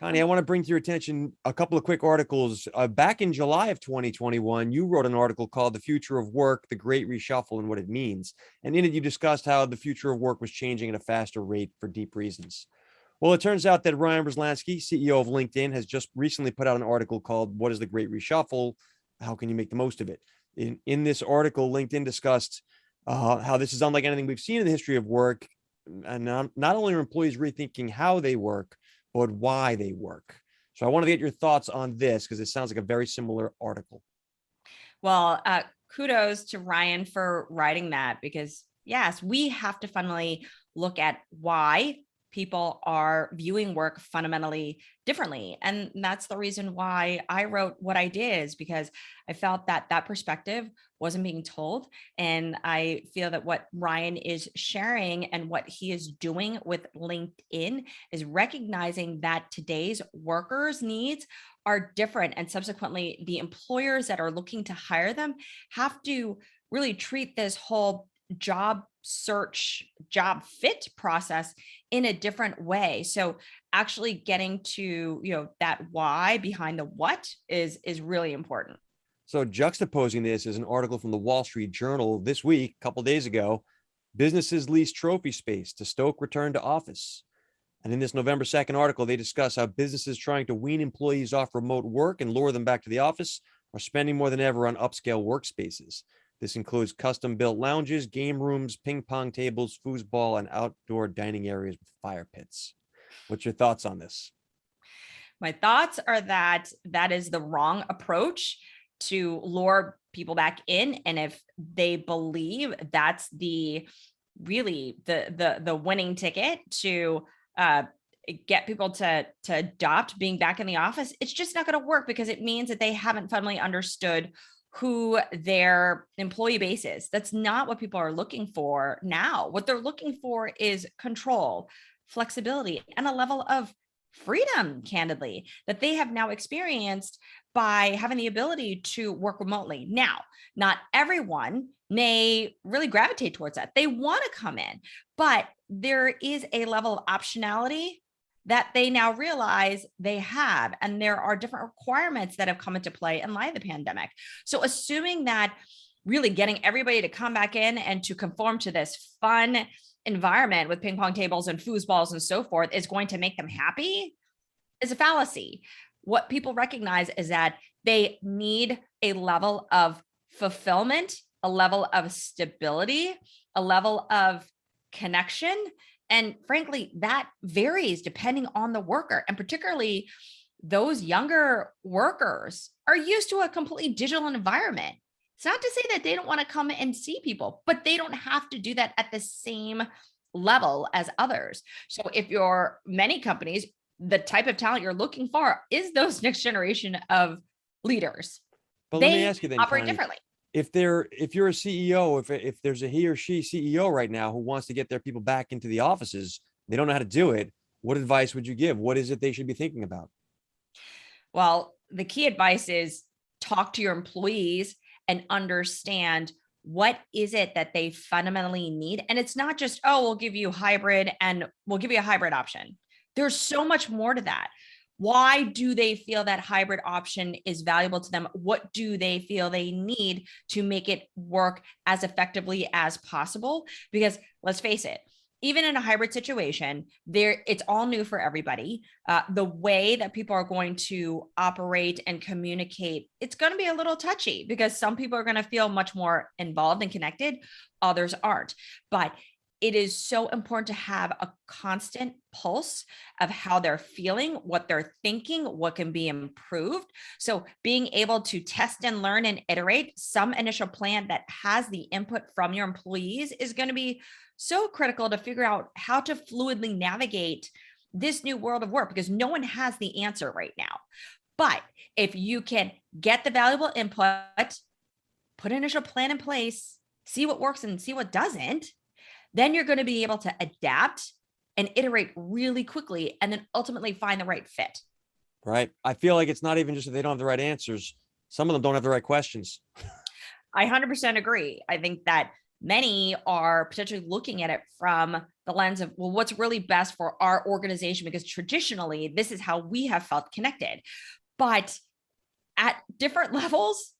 Connie, I want to bring to your attention a couple of quick articles. Back in July of 2021, you wrote an article called The Future of Work, The Great Reshuffle and What It Means. And in it, you discussed how the future of work was changing at a faster rate for deep reasons. Well, it turns out that Ryan Brzezinski, CEO of LinkedIn, has just recently put out an article called What is the Great Reshuffle? How can you make the most of it? In this article, LinkedIn discussed how this is unlike anything we've seen in the history of work. And not only are employees rethinking how they work, but why they work. So I want to get your thoughts on this because it sounds like a very similar article. Well, kudos to Ryan for writing that because, yes, we have to fundamentally look at why people are viewing work fundamentally differently. And that's the reason why I wrote what I did, is because I felt that that perspective wasn't being told. And I feel that what Ryan is sharing and what he is doing with LinkedIn is recognizing that today's workers' needs are different. And subsequently, the employers that are looking to hire them have to really treat this whole job search, job fit process in a different way. So actually getting to, that why behind the what is really important. So juxtaposing this is an article from the Wall Street Journal this week, a couple of days ago. Businesses lease trophy space to stoke return to office. And in this November 2nd article, they discuss how businesses trying to wean employees off remote work and lure them back to the office are spending more than ever on upscale workspaces. This includes custom-built lounges, game rooms, ping pong tables, foosball, and outdoor dining areas with fire pits. What's your thoughts on this? My thoughts are that that is the wrong approach to lure people back in. And if they believe that's the winning ticket to get people to adopt being back in the office, it's just not going to work because it means that they haven't fundamentally understood who their employee base is. That's not what people are looking for now. What they're looking for is control, flexibility, and a level of freedom, candidly, that they have now experienced by having the ability to work remotely. Now, not everyone may really gravitate towards that. They want to come in, but there is a level of optionality that they now realize they have. And there are different requirements that have come into play in light of the pandemic. So assuming that really getting everybody to come back in and to conform to this fun environment with ping pong tables and foosballs and so forth is going to make them happy is a fallacy. What people recognize is that they need a level of fulfillment, a level of stability, a level of connection. And frankly, that varies depending on the worker. And particularly those younger workers are used to a completely digital environment. It's not to say that they don't want to come and see people, but they don't have to do that at the same level as others. So if you're many companies, the type of talent you're looking for is those next generation of leaders. But They let me ask you then, operate Connie, differently. if you're a CEO, if there's a he or she CEO right now who wants to get their people back into the offices, they don't know how to do it. What advice would you give? What is it they should be thinking about? Well, the key advice is talk to your employees and understand what is it that they fundamentally need. And it's not just, oh, we'll give you hybrid and we'll give you a hybrid option. There's so much more to that. Why do they feel that hybrid option is valuable to them? What do they feel they need to make it work as effectively as possible? Because let's face it, even in a hybrid situation, it's all new for everybody. The way that people are going to operate and communicate, it's going to be a little touchy because some people are going to feel much more involved and connected, others aren't. But it is so important to have a constant pulse of how they're feeling, what they're thinking, what can be improved. So being able to test and learn and iterate some initial plan that has the input from your employees is going to be so critical to figure out how to fluidly navigate this new world of work, because no one has the answer right now. But if you can get the valuable input, put an initial plan in place, see what works and see what doesn't, then you're going to be able to adapt and iterate really quickly and then ultimately find the right fit. Right. I feel like it's not even just that they don't have the right answers. Some of them don't have the right questions. I 100% agree. I think that many are potentially looking at it from the lens of, well, what's really best for our organization? Because traditionally, this is how we have felt connected. But at different levels,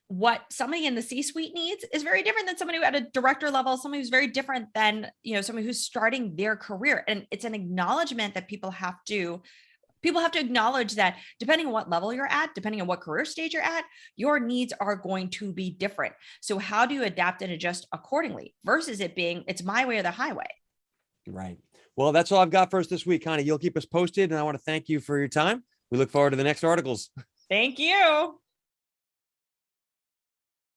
what somebody in the C-suite needs is very different than somebody who at a director level, somebody who's very different than, somebody who's starting their career. And it's an acknowledgement that people have to acknowledge that depending on what level you're at, depending on what career stage you're at, your needs are going to be different. So how do you adapt and adjust accordingly versus it being, it's my way or the highway? Right. Well, that's all I've got for us this week, Connie. You'll keep us posted, and I want to thank you for your time. We look forward to the next articles. Thank you.